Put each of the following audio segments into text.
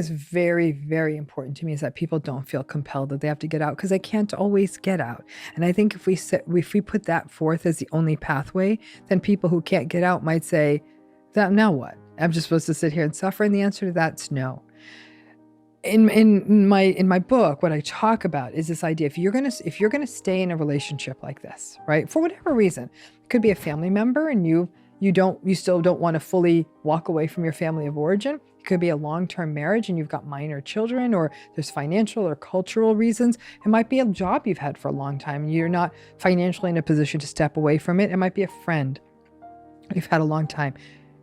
It's very, very important to me is that people don't feel compelled that they have to get out because they can't always get out. And I think if we put that forth as the only pathway, then people who can't get out might say, "That now what? I'm just supposed to sit here and suffer?" And the answer to that's no. In my book, what I talk about is this idea: if you're gonna stay in a relationship like this, right, for whatever reason, it could be a family member, and you still don't want to fully walk away from your family of origin. It could be a long-term marriage and you've got minor children, or there's financial or cultural reasons. It might be a job you've had for a long time and you're not financially in a position to step away from it. It might be a friend you've had a long time.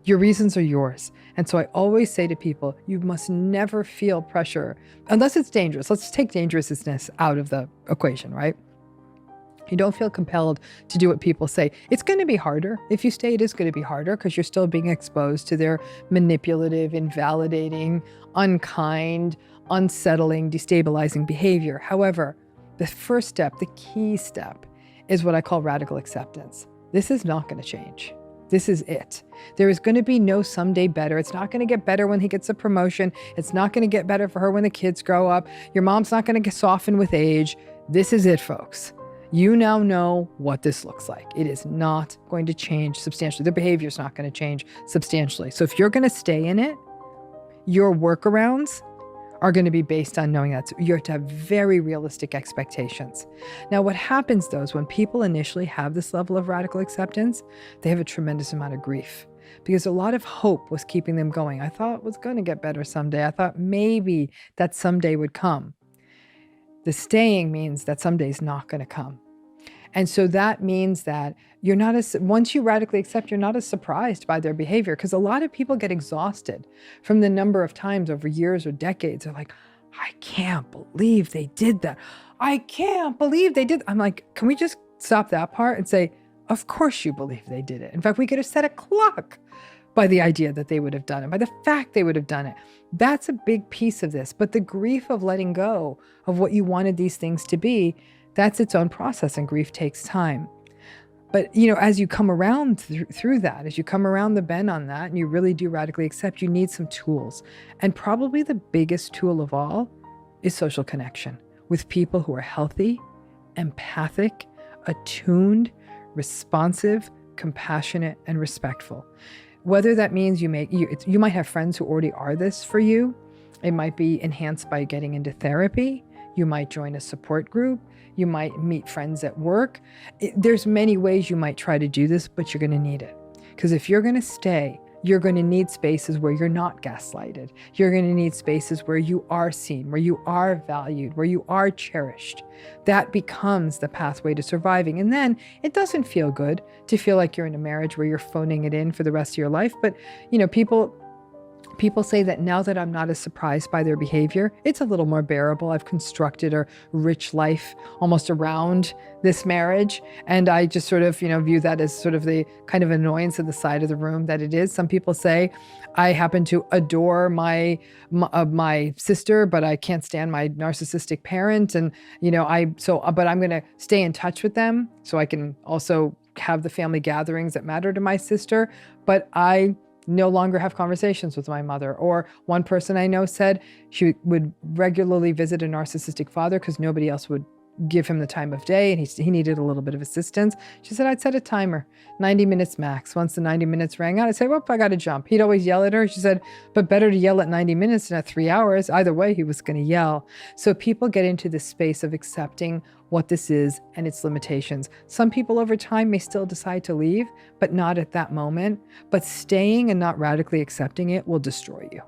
Your reasons are yours. And so I always say to people, you must never feel pressure unless it's dangerous. Let's take dangerousness out of the equation, right? You don't feel compelled to do what people say. It's going to be harder. If you stay, it is going to be harder because you're still being exposed to their manipulative, invalidating, unkind, unsettling, destabilizing behavior. However, the first step, the key step, is what I call radical acceptance. This is not going to change. This is it. There is going to be no someday better. It's not going to get better when he gets a promotion. It's not going to get better for her when the kids grow up. Your mom's not going to get softened with age. This is it, folks. You now know what this looks like. It is not going to change substantially. Their behavior is not going to change substantially. So if you're going to stay in it, your workarounds are going to be based on knowing that. So you have to have very realistic expectations. Now, what happens though is when people initially have this level of radical acceptance, they have a tremendous amount of grief because a lot of hope was keeping them going. I thought it was going to get better someday. I thought maybe that someday would come. The staying means that someday is not going to come. And so that means that once you radically accept, you're not as surprised by their behavior, because a lot of people get exhausted from the number of times over years or decades. They're like, I can't believe they did that. I can't believe they did. I'm like, can we just stop that part and say, of course you believe they did it. In fact, we could have set a clock by the idea that they would have done it, by the fact they would have done it. That's a big piece of this. But the grief of letting go of what you wanted these things to be, that's its own process, and grief takes time. But, as you come around through that, as you come around the bend on that, and you really do radically accept, you need some tools. And probably the biggest tool of all is social connection with people who are healthy, empathic, attuned, responsive, compassionate, and respectful. Whether that means you might have friends who already are this for you. It might be enhanced by getting into therapy. You might join a support group. You might meet friends at work. There's many ways you might try to do this, but you're going to need it. Because if you're going to stay, you're going to need spaces where you're not gaslighted. You're going to need spaces where you are seen, where you are valued, where you are cherished. That becomes the pathway to surviving. And then it doesn't feel good to feel like you're in a marriage where you're phoning it in for the rest of your life. But, people say that now that I'm not as surprised by their behavior, it's a little more bearable. I've constructed a rich life almost around this marriage. And I just sort of, view that as sort of the kind of annoyance at the side of the room that it is. Some people say, I happen to adore my sister, but I can't stand my narcissistic parent. And, but I'm going to stay in touch with them so I can also have the family gatherings that matter to my sister. But I no longer have conversations with my mother. Or one person I know said she would regularly visit a narcissistic father because nobody else would give him the time of day, and he needed a little bit of assistance. She said, I'd set a timer, 90 minutes max. Once the 90 minutes rang out, I'd say, well, I got to jump. He'd always yell at her. She said, but better to yell at 90 minutes than at 3 hours. Either way, he was going to yell. So people get into this space of accepting what this is and its limitations. Some people over time may still decide to leave, but not at that moment. But staying and not radically accepting it will destroy you.